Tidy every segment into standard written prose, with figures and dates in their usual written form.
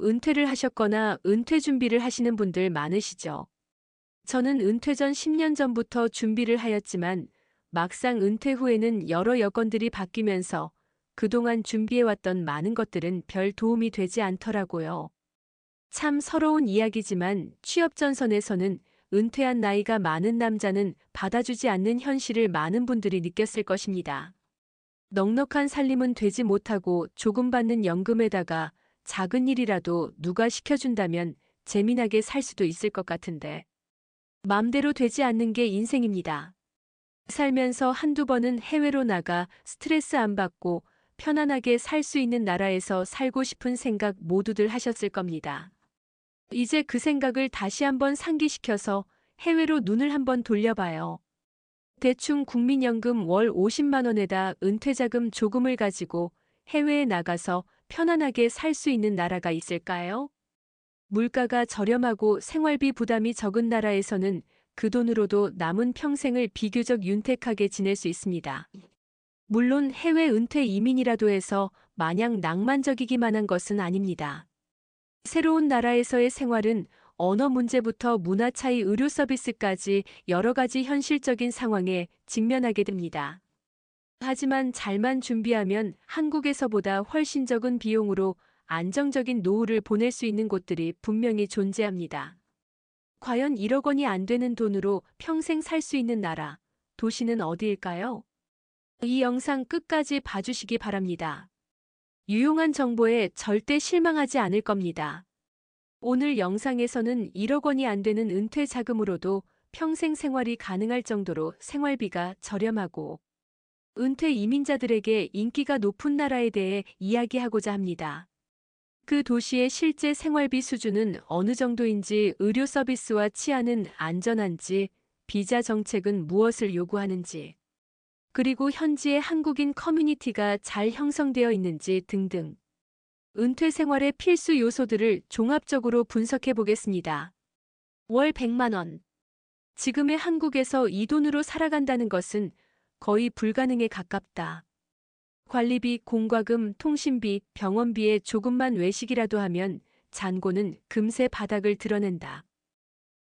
은퇴를 하셨거나 은퇴 준비를 하시는 분들 많으시죠? 저는 은퇴 전 10년 전부터 준비를 하였지만 막상 은퇴 후에는 여러 여건들이 바뀌면서 그동안 준비해왔던 많은 것들은 별 도움이 되지 않더라고요. 참 서러운 이야기지만 취업 전선에서는 은퇴한 나이가 많은 남자는 받아주지 않는 현실을 많은 분들이 느꼈을 것입니다. 넉넉한 살림은 되지 못하고 조금 받는 연금에다가 작은 일이라도 누가 시켜준다면 재미나게 살 수도 있을 것 같은데 맘대로 되지 않는 게 인생입니다. 살면서 한두 번은 해외로 나가 스트레스 안 받고 편안하게 살 수 있는 나라에서 살고 싶은 생각 모두들 하셨을 겁니다. 이제 그 생각을 다시 한번 상기시켜서 해외로 눈을 한번 돌려봐요. 대충 국민연금 월 50만 원에다 은퇴자금 조금을 가지고 해외에 나가서 편안하게 살 수 있는 나라가 있을까요? 물가가 저렴하고 생활비 부담이 적은 나라에서는 그 돈으로도 남은 평생을 비교적 윤택하게 지낼 수 있습니다. 물론 해외 은퇴 이민이라도 해서 마냥 낭만적이기만 한 것은 아닙니다. 새로운 나라에서의 생활은 언어 문제부터 문화 차이, 의료 서비스까지 여러 가지 현실적인 상황에 직면하게 됩니다. 하지만 잘만 준비하면 한국에서보다 훨씬 적은 비용으로 안정적인 노후를 보낼 수 있는 곳들이 분명히 존재합니다. 과연 1억 원이 안 되는 돈으로 평생 살 수 있는 나라, 도시는 어디일까요? 이 영상 끝까지 봐주시기 바랍니다. 유용한 정보에 절대 실망하지 않을 겁니다. 오늘 영상에서는 1억 원이 안 되는 은퇴 자금으로도 평생 생활이 가능할 정도로 생활비가 저렴하고 은퇴 이민자들에게 인기가 높은 나라에 대해 이야기하고자 합니다. 그 도시의 실제 생활비 수준은 어느 정도인지, 의료 서비스와 치안은 안전한지, 비자 정책은 무엇을 요구하는지, 그리고 현지의 한국인 커뮤니티가 잘 형성되어 있는지 등등. 은퇴 생활의 필수 요소들을 종합적으로 분석해 보겠습니다. 월 100만 원. 지금의 한국에서 이 돈으로 살아간다는 것은 거의 불가능에 가깝다. 관리비, 공과금, 통신비, 병원비에 조금만 외식이라도 하면 잔고는 금세 바닥을 드러낸다.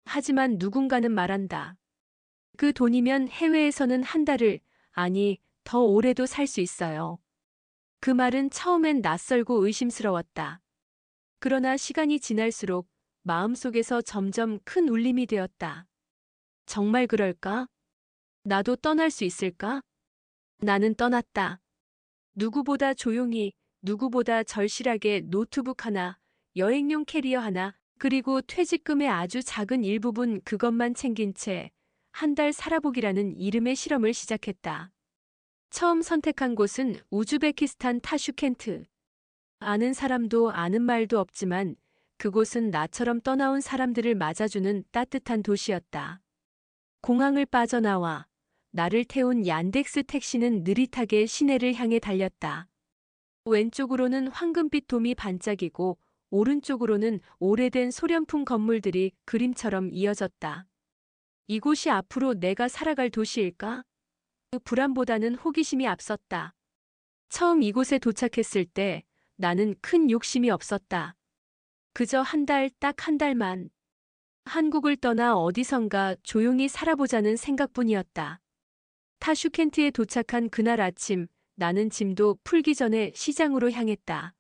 하지만 누군가는 말한다. 그 돈이면 해외에서는 한 달을, 아니, 더 오래도 살 수 있어요. 그 말은 처음엔 낯설고 의심스러웠다. 그러나 시간이 지날수록 마음속에서 점점 큰 울림이 되었다. 정말 그럴까? 나도 떠날 수 있을까? 나는 떠났다. 누구보다 조용히, 누구보다 절실하게 노트북 하나, 여행용 캐리어 하나, 그리고 퇴직금의 아주 작은 일부분 그것만 챙긴 채 한 달 살아보기라는 이름의 실험을 시작했다. 처음 선택한 곳은 우즈베키스탄 타슈켄트. 아는 사람도 아는 말도 없지만 그곳은 나처럼 떠나온 사람들을 맞아주는 따뜻한 도시였다. 공항을 빠져나와 나를 태운 얀덱스 택시는 느릿하게 시내를 향해 달렸다. 왼쪽으로는 황금빛 돔이 반짝이고 오른쪽으로는 오래된 소련풍 건물들이 그림처럼 이어졌다. 이곳이 앞으로 내가 살아갈 도시일까? 그 불안보다는 호기심이 앞섰다. 처음 이곳에 도착했을 때 나는 큰 욕심이 없었다. 그저 한 달, 딱 한 달만 한국을 떠나 어디선가 조용히 살아보자는 생각뿐이었다. 타슈켄트에 도착한 그날 아침, 나는 짐도 풀기 전에 시장으로 향했다.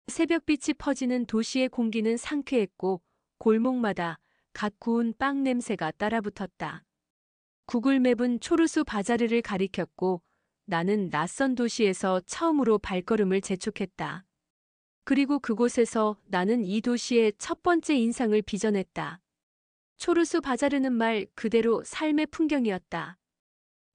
새벽빛이 퍼지는 도시의 공기는 상쾌했고 골목마다 갓 구운 빵 냄새가 따라붙었다. 구글맵은 초르수 바자르를 가리켰고 나는 낯선 도시에서 처음으로 발걸음을 재촉했다. 그리고 그곳에서 나는 이 도시의 첫 번째 인상을 빚어냈다. 초르수 바자르는 말 그대로 삶의 풍경이었다.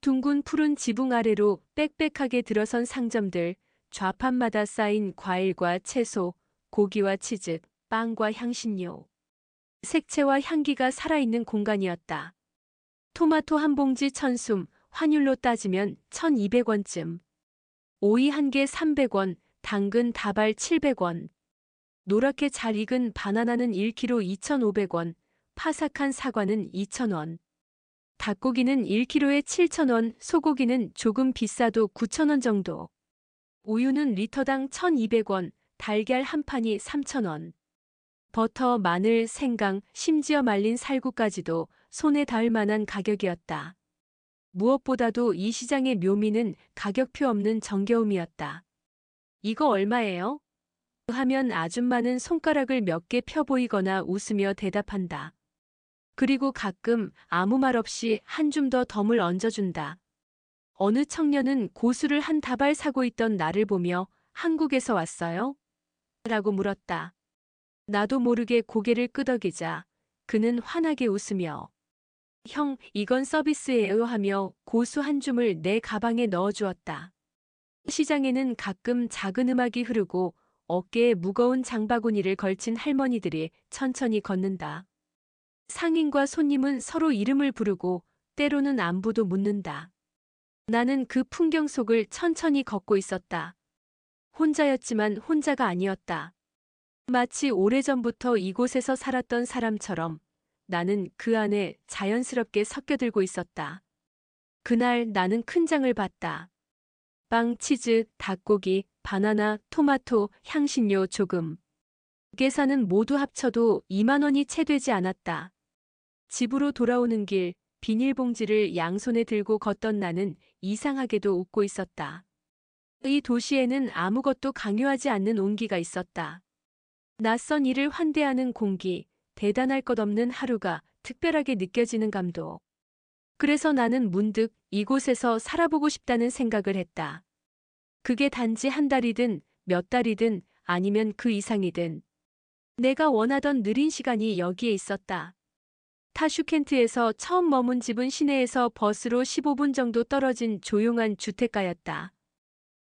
둥근 푸른 지붕 아래로 빽빽하게 들어선 상점들, 좌판마다 쌓인 과일과 채소, 고기와 치즈, 빵과 향신료. 색채와 향기가 살아있는 공간이었다. 토마토 한 봉지 1,000숨, 환율로 따지면 1,200원쯤. 오이 한 개 300원, 당근 다발 700원. 노랗게 잘 익은 바나나는 1kg 2,500원, 파삭한 사과는 2,000원. 닭고기는 1kg에 7,000원, 소고기는 조금 비싸도 9,000원 정도. 우유는 리터당 1,200원, 달걀 한 판이 3,000원. 버터, 마늘, 생강, 심지어 말린 살구까지도 손에 닿을 만한 가격이었다. 무엇보다도 이 시장의 묘미는 가격표 없는 정겨움이었다. 이거 얼마예요? 하면 아줌마는 손가락을 몇 개 펴 보이거나 웃으며 대답한다. 그리고 가끔 아무 말 없이 한 줌 더 덤을 얹어준다. 어느 청년은 고수를 한 다발 사고 있던 나를 보며 한국에서 왔어요? 라고 물었다. 나도 모르게 고개를 끄덕이자 그는 환하게 웃으며 형, 이건 서비스예요 하며 고수 한 줌을 내 가방에 넣어주었다. 시장에는 가끔 작은 음악이 흐르고 어깨에 무거운 장바구니를 걸친 할머니들이 천천히 걷는다. 상인과 손님은 서로 이름을 부르고 때로는 안부도 묻는다. 나는 그 풍경 속을 천천히 걷고 있었다. 혼자였지만 혼자가 아니었다. 마치 오래전부터 이곳에서 살았던 사람처럼 나는 그 안에 자연스럽게 섞여들고 있었다. 그날 나는 큰 장을 봤다. 빵, 치즈, 닭고기, 바나나, 토마토, 향신료 조금. 계산은 모두 합쳐도 2만 원이 채 되지 않았다. 집으로 돌아오는 길, 비닐봉지를 양손에 들고 걷던 나는 이상하게도 웃고 있었다. 이 도시에는 아무것도 강요하지 않는 온기가 있었다. 낯선 이를 환대하는 공기, 대단할 것 없는 하루가 특별하게 느껴지는 감동. 그래서 나는 문득 이곳에서 살아보고 싶다는 생각을 했다. 그게 단지 한 달이든 몇 달이든 아니면 그 이상이든. 내가 원하던 느린 시간이 여기에 있었다. 타슈켄트에서 처음 머문 집은 시내에서 버스로 15분 정도 떨어진 조용한 주택가였다.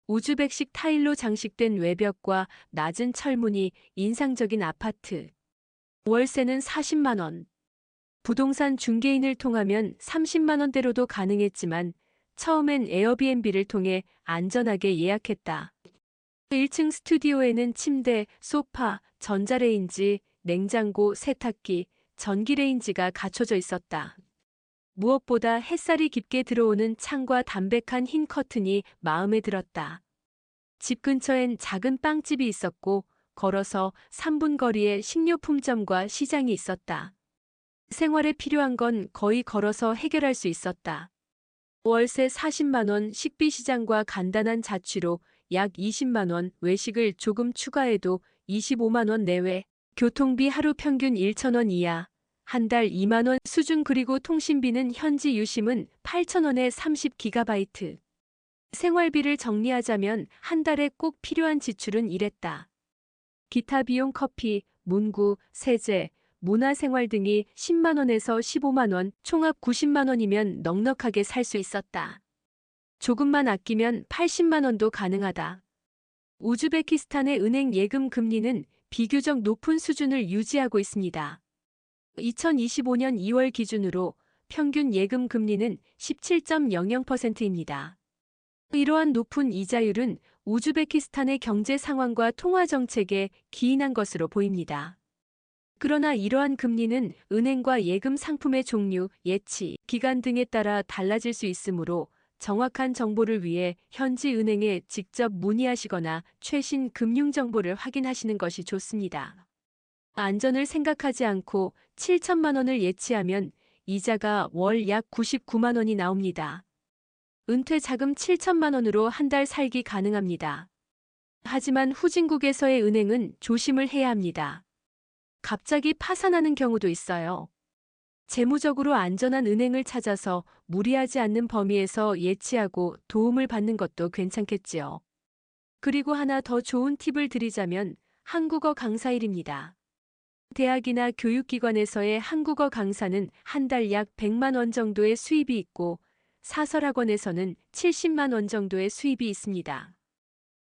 우즈벡식 타일로 장식된 외벽과 낮은 철문이 인상적인 아파트. 월세는 40만 원. 부동산 중개인을 통하면 30만 원대로도 가능했지만 처음엔 에어비앤비를 통해 안전하게 예약했다. 1층 스튜디오에는 침대, 소파, 전자레인지, 냉장고, 세탁기, 전기레인지가 갖춰져 있었다. 무엇보다 햇살이 깊게 들어오는 창과 담백한 흰 커튼이 마음에 들었다. 집 근처엔 작은 빵집이 있었고 걸어서 3분 거리에 식료품점과 시장이 있었다. 생활에 필요한 건 거의 걸어서 해결할 수 있었다. 월세 40만 원, 식비 시장과 간단한 자취로 약 20만 원, 외식을 조금 추가해도 25만 원 내외, 교통비 하루 평균 1천 원 이하, 한 달 2만 원 수준 그리고 통신비는 현지 유심은 8천 원에 30기가바이트. 생활비를 정리하자면 한 달에 꼭 필요한 지출은 이랬다. 기타 비용 커피, 문구, 세제, 문화생활 등이 10만 원에서 15만 원, 총합 90만 원이면 넉넉하게 살 수 있었다. 조금만 아끼면 80만 원도 가능하다. 우즈베키스탄의 은행 예금 금리는 비교적 높은 수준을 유지하고 있습니다. 2025년 2월 기준으로 평균 예금 금리는 17.00%입니다. 이러한 높은 이자율은 우즈베키스탄의 경제 상황과 통화 정책에 기인한 것으로 보입니다. 그러나 이러한 금리는 은행과 예금 상품의 종류, 예치, 기간 등에 따라 달라질 수 있으므로 정확한 정보를 위해 현지 은행에 직접 문의하시거나 최신 금융 정보를 확인하시는 것이 좋습니다. 안전을 생각하지 않고 7천만 원을 예치하면 이자가 월 약 99만 원이 나옵니다. 은퇴 자금 7천만 원으로 한 달 살기 가능합니다. 하지만 후진국에서의 은행은 조심을 해야 합니다. 갑자기 파산하는 경우도 있어요. 재무적으로 안전한 은행을 찾아서 무리하지 않는 범위에서 예치하고 도움을 받는 것도 괜찮겠지요. 그리고 하나 더 좋은 팁을 드리자면 한국어 강사일입니다. 대학이나 교육기관에서의 한국어 강사는 한 달 약 100만 원 정도의 수입이 있고 사설학원에서는 70만 원 정도의 수입이 있습니다.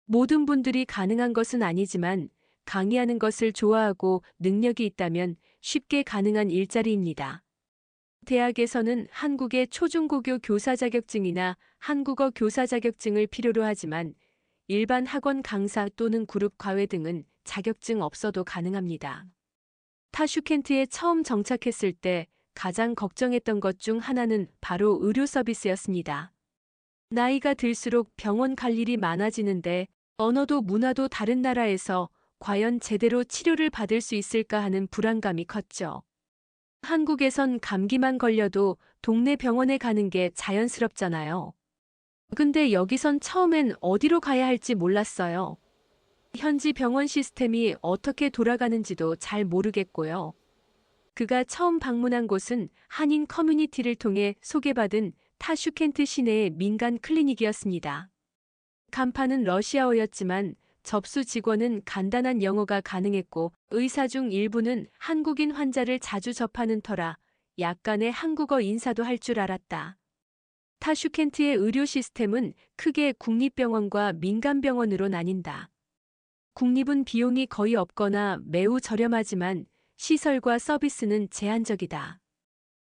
모든 분들이 가능한 것은 아니지만 강의하는 것을 좋아하고 능력이 있다면 쉽게 가능한 일자리입니다. 대학에서는 한국의 초중고교 교사 자격증이나 한국어 교사 자격증을 필요로 하지만 일반 학원 강사 또는 그룹 과외 등은 자격증 없어도 가능합니다. 타슈켄트에 처음 정착했을 때 가장 걱정했던 것 중 하나는 바로 의료 서비스였습니다. 나이가 들수록 병원 갈 일이 많아지는데 언어도 문화도 다른 나라에서 과연 제대로 치료를 받을 수 있을까 하는 불안감이 컸죠. 한국에선 감기만 걸려도 동네 병원에 가는 게 자연스럽잖아요. 근데 여기선 처음엔 어디로 가야 할지 몰랐어요. 현지 병원 시스템이 어떻게 돌아가는지도 잘 모르겠고요. 그가 처음 방문한 곳은 한인 커뮤니티를 통해 소개받은 타슈켄트 시내의 민간 클리닉이었습니다. 간판은 러시아어였지만 접수 직원은 간단한 영어가 가능했고 의사 중 일부는 한국인 환자를 자주 접하는 터라 약간의 한국어 인사도 할 줄 알았다. 타슈켄트의 의료 시스템은 크게 국립병원과 민간병원으로 나뉜다. 국립은 비용이 거의 없거나 매우 저렴하지만 시설과 서비스는 제한적이다.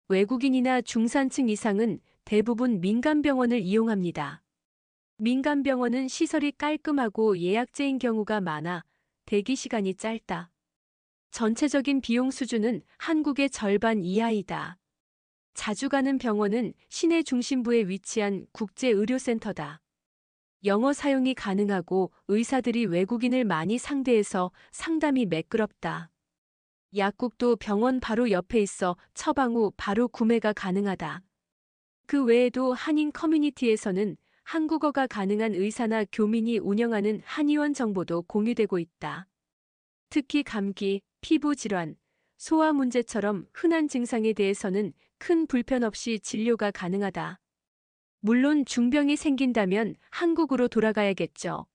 외국인이나 중산층 이상은 대부분 민간병원을 이용합니다. 민간병원은 시설이 깔끔하고 예약제인 경우가 많아 대기 시간이 짧다. 전체적인 비용 수준은 한국의 절반 이하이다. 자주 가는 병원은 시내 중심부에 위치한 국제의료센터다. 영어 사용이 가능하고 의사들이 외국인을 많이 상대해서 상담이 매끄럽다. 약국도 병원 바로 옆에 있어 처방 후 바로 구매가 가능하다. 그 외에도 한인 커뮤니티에서는 한국어가 가능한 의사나 교민이 운영하는 한의원 정보도 공유되고 있다. 특히 감기, 피부 질환, 소화 문제처럼 흔한 증상에 대해서는 큰 불편 없이 진료가 가능하다. 물론 중병이 생긴다면 한국으로 돌아가야겠죠.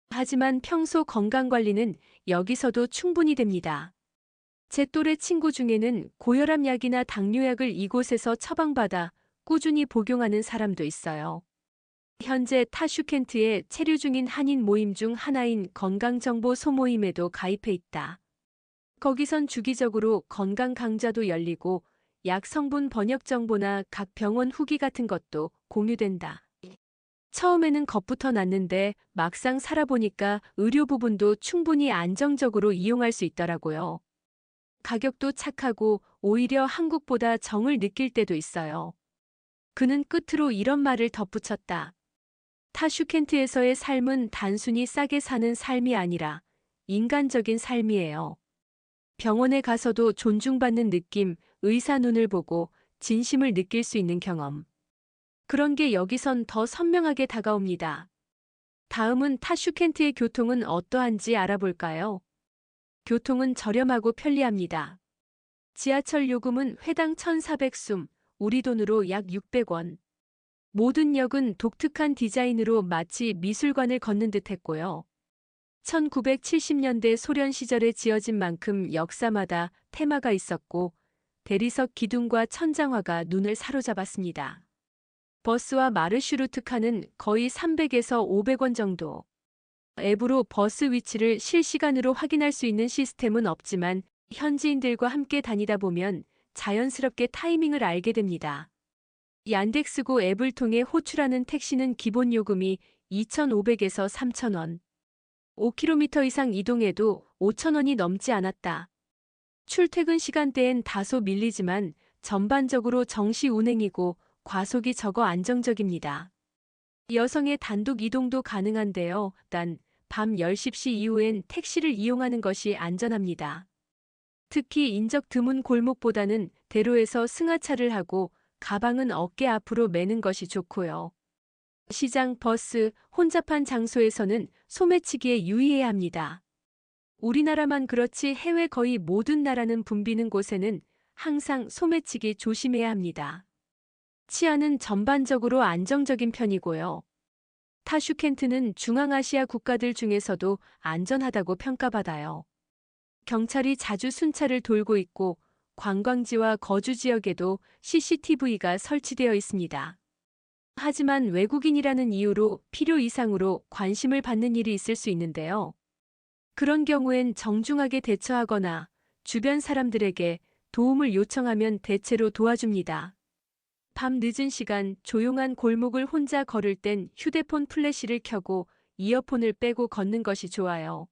하지만 평소 건강관리는 여기서도 충분히 됩니다. 제 또래 친구 중에는 고혈압 약이나 당뇨약을 이곳에서 처방받아 꾸준히 복용하는 사람도 있어요. 현재 타슈켄트에 체류 중인 한인 모임 중 하나인 건강정보 소모임에도 가입해 있다. 거기선 주기적으로 건강 강좌도 열리고 약 성분 번역 정보나 각 병원 후기 같은 것도 공유된다. 처음에는 겁부터 났는데 막상 살아보니까 의료 부분도 충분히 안정적으로 이용할 수 있더라고요. 가격도 착하고 오히려 한국보다 정을 느낄 때도 있어요. 그는 끝으로 이런 말을 덧붙였다. 타슈켄트에서의 삶은 단순히 싸게 사는 삶이 아니라 인간적인 삶이에요. 병원에 가서도 존중받는 느낌, 의사 눈을 보고 진심을 느낄 수 있는 경험. 그런 게 여기선 더 선명하게 다가옵니다. 다음은 타슈켄트의 교통은 어떠한지 알아볼까요? 교통은 저렴하고 편리합니다. 지하철 요금은 회당 1,400숨, 우리 돈으로 약 600원. 모든 역은 독특한 디자인으로 마치 미술관을 걷는 듯 했고요. 1970년대 소련 시절에 지어진 만큼 역사마다 테마가 있었고 대리석 기둥과 천장화가 눈을 사로잡았습니다. 버스와 마르슈루트 칸은 거의 300에서 500원 정도. 앱으로 버스 위치를 실시간으로 확인할 수 있는 시스템은 없지만 현지인들과 함께 다니다 보면 자연스럽게 타이밍을 알게 됩니다. 얀덱스고 앱을 통해 호출하는 택시는 기본 요금이 2,500에서 3,000원. 5km 이상 이동해도 5,000원이 넘지 않았다. 출퇴근 시간대엔 다소 밀리지만 전반적으로 정시 운행이고 과속이 적어 안정적입니다. 여성의 단독 이동도 가능한데요. 단 밤 10시 이후엔 택시를 이용하는 것이 안전합니다. 특히 인적 드문 골목보다는 대로에서 승하차를 하고 가방은 어깨 앞으로 매는 것이 좋고요. 시장, 버스, 혼잡한 장소에서는 소매치기에 유의해야 합니다. 우리나라만 그렇지 해외 거의 모든 나라는 붐비는 곳에는 항상 소매치기 조심해야 합니다. 치안은 전반적으로 안정적인 편이고요. 타슈켄트는 중앙아시아 국가들 중에서도 안전하다고 평가받아요. 경찰이 자주 순찰을 돌고 있고 관광지와 거주 지역에도 CCTV가 설치되어 있습니다. 하지만 외국인이라는 이유로 필요 이상으로 관심을 받는 일이 있을 수 있는데요. 그런 경우엔 정중하게 대처하거나 주변 사람들에게 도움을 요청하면 대체로 도와줍니다. 밤 늦은 시간 조용한 골목을 혼자 걸을 땐 휴대폰 플래시를 켜고 이어폰을 빼고 걷는 것이 좋아요.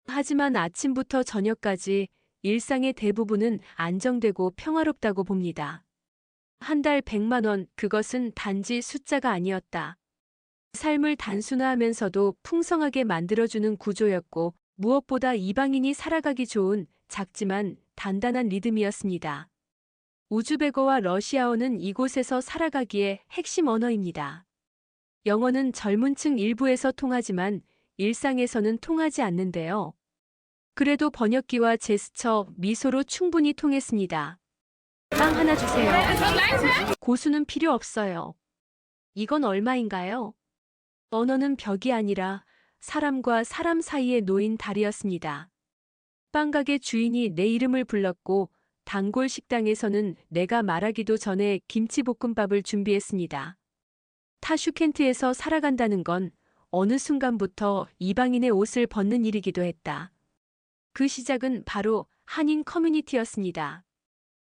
하지만 아침부터 저녁까지 일상의 대부분은 안정되고 평화롭다고 봅니다. 한 달 100만 원, 그것은 단지 숫자가 아니었다. 삶을 단순화하면서도 풍성하게 만들어주는 구조였고 무엇보다 이방인이 살아가기 좋은 작지만 단단한 리듬이었습니다. 우즈베거와 러시아어는 이곳에서 살아가기에 핵심 언어입니다. 영어는 젊은 층 일부에서 통하지만 일상에서는 통하지 않는데요. 그래도 번역기와 제스처, 미소로 충분히 통했습니다. 빵 하나 주세요. 고수는 필요 없어요. 이건 얼마인가요? 언어는 벽이 아니라 사람과 사람 사이에 놓인 다리였습니다. 빵가게 주인이 내 이름을 불렀고 단골 식당에서는 내가 말하기도 전에 김치볶음밥을 준비했습니다. 타슈켄트에서 살아간다는 건 어느 순간부터 이방인의 옷을 벗는 일이기도 했다. 그 시작은 바로 한인 커뮤니티였습니다.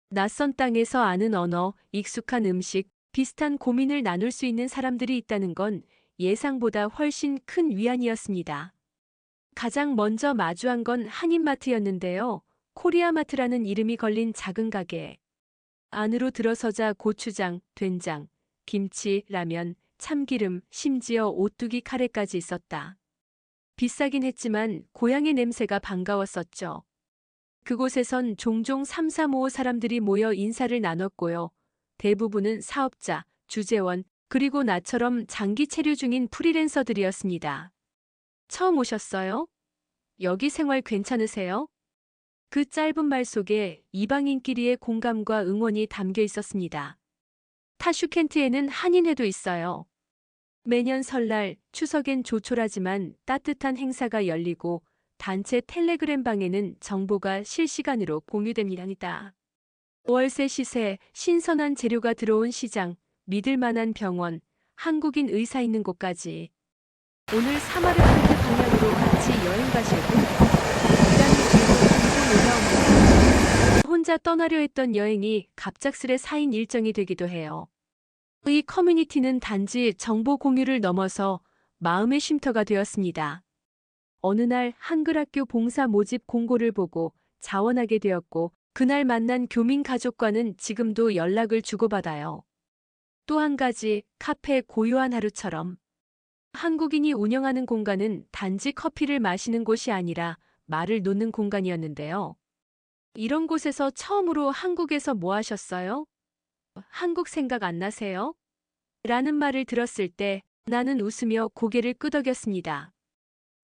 낯선 땅에서 아는 언어, 익숙한 음식, 비슷한 고민을 나눌 수 있는 사람들이 있다는 건 예상보다 훨씬 큰 위안이었습니다. 가장 먼저 마주한 건 한인마트였는데요. 코리아마트라는 이름이 걸린 작은 가게. 안으로 들어서자 고추장, 된장, 김치, 라면, 참기름, 심지어 오뚜기 카레까지 있었다. 비싸긴 했지만 고향의 냄새가 반가웠었죠. 그곳에선 종종 3355 사람들이 모여 인사를 나눴고요. 대부분은 사업자, 주재원, 그리고 나처럼 장기 체류 중인 프리랜서들이었습니다. 처음 오셨어요? 여기 생활 괜찮으세요? 그 짧은 말 속에 이방인끼리의 공감과 응원이 담겨 있었습니다. 타슈켄트에는 한인회도 있어요. 매년 설날, 추석엔 조촐하지만 따뜻한 행사가 열리고 단체 텔레그램 방에는 정보가 실시간으로 공유됩니다. 월세 시세, 신선한 재료가 들어온 시장, 믿을 만한 병원, 한국인 의사 있는 곳까지. 오늘 사마르칸드 방향으로 같이 여행 가실 분? 부담이 들고 공통 의사옵니다. 혼자 떠나려 했던 여행이 갑작스레 4인 일정이 되기도 해요. 이 커뮤니티는 단지 정보 공유를 넘어서 마음의 쉼터가 되었습니다. 어느 날 한글학교 봉사 모집 공고를 보고 자원하게 되었고 그날 만난 교민 가족과는 지금도 연락을 주고받아요. 또 한 가지 카페 고요한 하루처럼 한국인이 운영하는 공간은 단지 커피를 마시는 곳이 아니라 말을 놓는 공간이었는데요. 이런 곳에서 처음으로 한국에서 뭐 하셨어요? 한국 생각 안 나세요? 라는 말을 들었을 때 나는 웃으며 고개를 끄덕였습니다.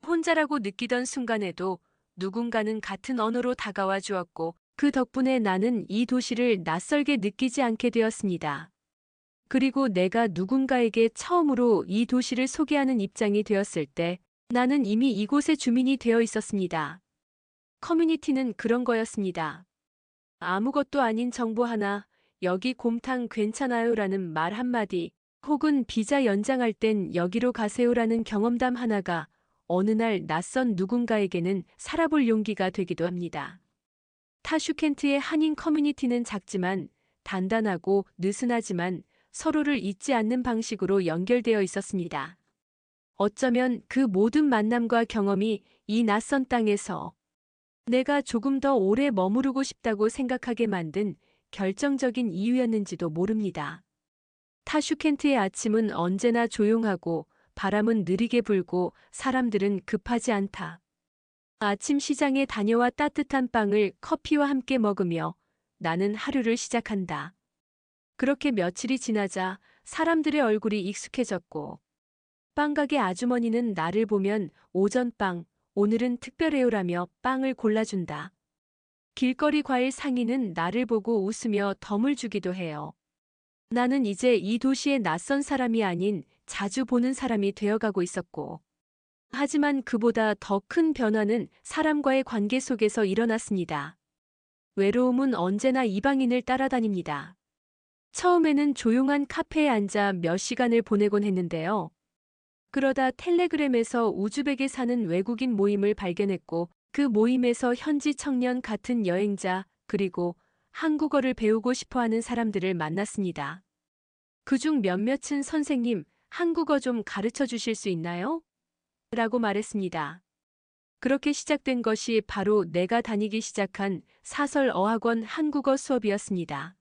혼자라고 느끼던 순간에도 누군가는 같은 언어로 다가와 주었고 그 덕분에 나는 이 도시를 낯설게 느끼지 않게 되었습니다. 그리고 내가 누군가에게 처음으로 이 도시를 소개하는 입장이 되었을 때 나는 이미 이곳의 주민이 되어 있었습니다. 커뮤니티는 그런 거였습니다. 아무것도 아닌 정보 하나, 여기 곰탕 괜찮아요라는 말 한마디, 혹은 비자 연장할 땐 여기로 가세요라는 경험담 하나가 어느 날 낯선 누군가에게는 살아볼 용기가 되기도 합니다. 타슈켄트의 한인 커뮤니티는 작지만 단단하고 느슨하지만 서로를 잊지 않는 방식으로 연결되어 있었습니다. 어쩌면 그 모든 만남과 경험이 이 낯선 땅에서 내가 조금 더 오래 머무르고 싶다고 생각하게 만든 결정적인 이유였는지도 모릅니다. 타슈켄트의 아침은 언제나 조용하고 바람은 느리게 불고 사람들은 급하지 않다. 아침 시장에 다녀와 따뜻한 빵을 커피와 함께 먹으며 나는 하루를 시작한다. 그렇게 며칠이 지나자 사람들의 얼굴이 익숙해졌고 빵가게 아주머니는 나를 보면 오전빵, 오늘은 특별해요라며 빵을 골라준다. 길거리 과일 상인은 나를 보고 웃으며 덤을 주기도 해요. 나는 이제 이 도시의 낯선 사람이 아닌 자주 보는 사람이 되어가고 있었고 하지만 그보다 더 큰 변화는 사람과의 관계 속에서 일어났습니다. 외로움은 언제나 이방인을 따라다닙니다. 처음에는 조용한 카페에 앉아 몇 시간을 보내곤 했는데요. 그러다 텔레그램에서 우즈벡에 사는 외국인 모임을 발견했고 그 모임에서 현지 청년 같은 여행자 그리고 한국어를 배우고 싶어하는 사람들을 만났습니다. 그중 몇몇은 선생님, 한국어 좀 가르쳐 주실 수 있나요? 라고 말했습니다. 그렇게 시작된 것이 바로 내가 다니기 시작한 사설 어학원 한국어 수업이었습니다.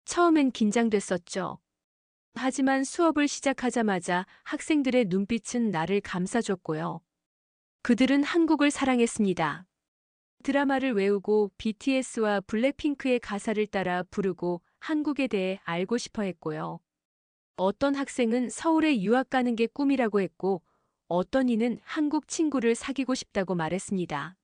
처음엔 긴장됐었죠. 하지만 수업을 시작하자마자 학생들의 눈빛은 나를 감싸줬고요. 그들은 한국을 사랑했습니다. 드라마를 외우고 BTS와 블랙핑크의 가사를 따라 부르고 한국에 대해 알고 싶어 했고요. 어떤 학생은 서울에 유학 가는 게 꿈이라고 했고, 어떤 이는 한국 친구를 사귀고 싶다고 말했습니다.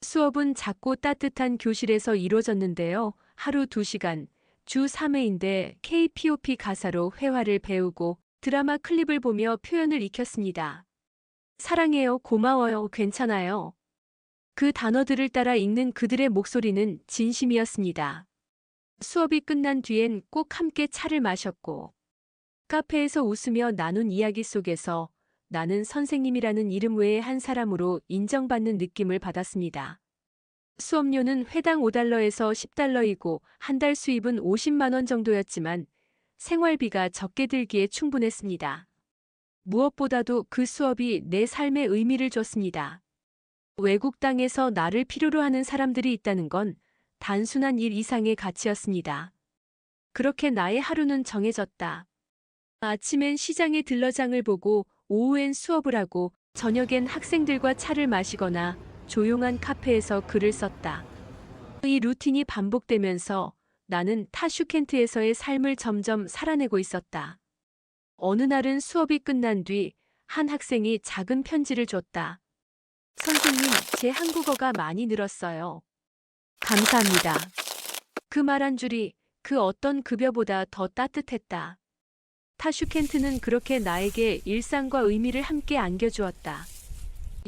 수업은 작고 따뜻한 교실에서 이루어졌는데요. 하루 2시간, 주 3회인데 K-pop 가사로 회화를 배우고 드라마 클립을 보며 표현을 익혔습니다. 사랑해요, 고마워요, 괜찮아요. 그 단어들을 따라 읽는 그들의 목소리는 진심이었습니다. 수업이 끝난 뒤엔 꼭 함께 차를 마셨고, 카페에서 웃으며 나눈 이야기 속에서 나는 선생님이라는 이름 외에 한 사람으로 인정받는 느낌을 받았습니다. 수업료는 회당 5달러에서 10달러이고 한 달 수입은 50만 원 정도였지만 생활비가 적게 들기에 충분했습니다. 무엇보다도 그 수업이 내 삶에 의미를 줬습니다. 외국 땅에서 나를 필요로 하는 사람들이 있다는 건 단순한 일 이상의 가치였습니다. 그렇게 나의 하루는 정해졌다. 아침엔 시장에 들러 장을 보고 오후엔 수업을 하고 저녁엔 학생들과 차를 마시거나 조용한 카페에서 글을 썼다. 이 루틴이 반복되면서 나는 타슈켄트에서의 삶을 점점 살아내고 있었다. 어느 날은 수업이 끝난 뒤 한 학생이 작은 편지를 줬다. 선생님, 제 한국어가 많이 늘었어요. 감사합니다. 그 말 한 줄이 그 어떤 급여보다 더 따뜻했다. 타슈켄트는 그렇게 나에게 일상과 의미를 함께 안겨주었다.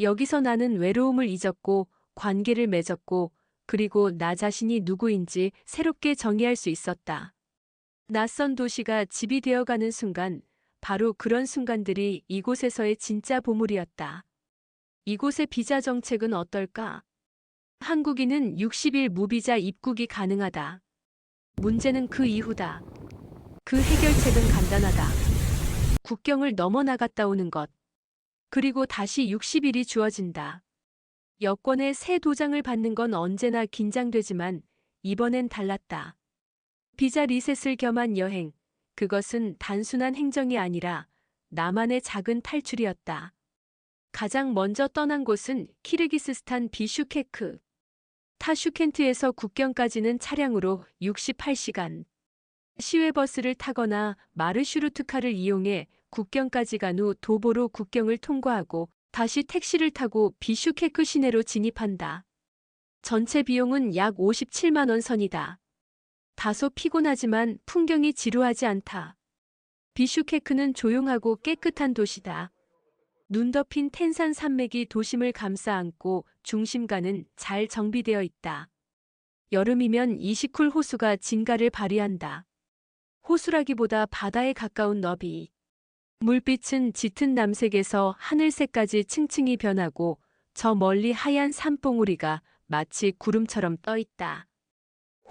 여기서 나는 외로움을 잊었고 관계를 맺었고 그리고 나 자신이 누구인지 새롭게 정의할 수 있었다. 낯선 도시가 집이 되어가는 순간, 바로 그런 순간들이 이곳에서의 진짜 보물이었다. 이곳의 비자 정책은 어떨까? 한국인은 60일 무비자 입국이 가능하다. 문제는 그 이후다. 그 해결책은 간단하다. 국경을 넘어 나갔다 오는 것. 그리고 다시 60일이 주어진다. 여권의 새 도장을 받는 건 언제나 긴장되지만 이번엔 달랐다. 비자 리셋을 겸한 여행. 그것은 단순한 행정이 아니라 나만의 작은 탈출이었다. 가장 먼저 떠난 곳은 키르기스스탄 비슈케크. 타슈켄트에서 국경까지는 차량으로 68시간. 시외버스를 타거나 마르슈루트카를 이용해 국경까지 간 후 도보로 국경을 통과하고 다시 택시를 타고 비슈케크 시내로 진입한다. 전체 비용은 약 57만 원 선이다. 다소 피곤하지만 풍경이 지루하지 않다. 비슈케크는 조용하고 깨끗한 도시다. 눈 덮인 텐산 산맥이 도심을 감싸 안고 중심가는 잘 정비되어 있다. 여름이면 이시쿨 호수가 진가를 발휘한다. 호수라기보다 바다에 가까운 너비. 물빛은 짙은 남색에서 하늘색까지 층층이 변하고 저 멀리 하얀 산봉우리가 마치 구름처럼 떠 있다.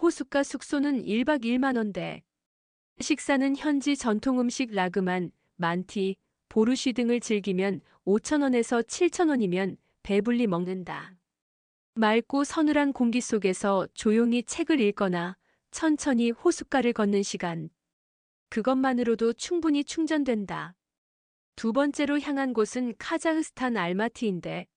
호숫가 숙소는 1박 1만 원대. 식사는 현지 전통 음식 라그만, 만티, 보르쉬 등을 즐기면 5천 원에서 7천 원이면 배불리 먹는다. 맑고 서늘한 공기 속에서 조용히 책을 읽거나 천천히 호숫가를 걷는 시간. 그것만으로도 충분히 충전된다. 두 번째로 향한 곳은 카자흐스탄 알마티인데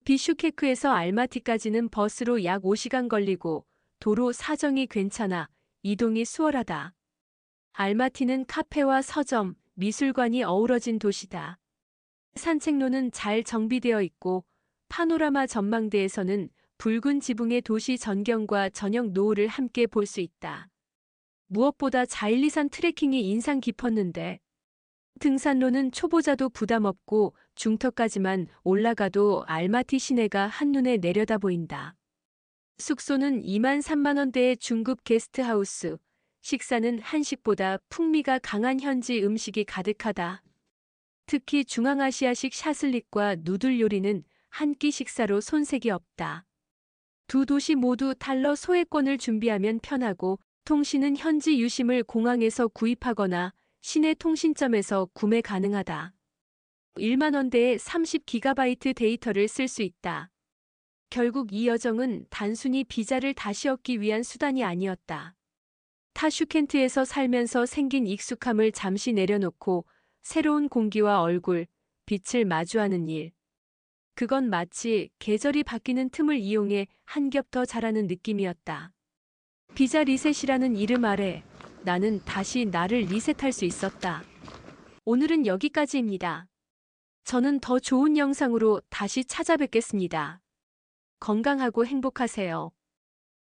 비슈케크에서 알마티까지는 버스로 약 5시간 걸리고 도로 사정이 괜찮아 이동이 수월하다. 알마티는 카페와 서점, 미술관이 어우러진 도시다. 산책로는 잘 정비되어 있고 파노라마 전망대에서는 붉은 지붕의 도시 전경과 저녁 노을을 함께 볼 수 있다. 무엇보다 자일리산 트레킹이 인상 깊었는데 등산로는 초보자도 부담 없고 중턱까지만 올라가도 알마티 시내가 한눈에 내려다 보인다. 숙소는 2만 3만 원대의 중급 게스트하우스, 식사는 한식보다 풍미가 강한 현지 음식이 가득하다. 특히 중앙아시아식 샤슬릭과 누들 요리는 한 끼 식사로 손색이 없다. 두 도시 모두 달러 소외권을 준비하면 편하고 통신은 현지 유심을 공항에서 구입하거나 시내 통신점에서 구매 가능하다. 1만 원대의 30GB 데이터를 쓸 수 있다. 결국 이 여정은 단순히 비자를 다시 얻기 위한 수단이 아니었다. 타슈켄트에서 살면서 생긴 익숙함을 잠시 내려놓고 새로운 공기와 얼굴, 빛을 마주하는 일. 그건 마치 계절이 바뀌는 틈을 이용해 한 겹 더 자라는 느낌이었다. 비자 리셋이라는 이름 아래 나는 다시 나를 리셋할 수 있었다. 오늘은 여기까지입니다. 저는 더 좋은 영상으로 다시 찾아뵙겠습니다. 건강하고 행복하세요.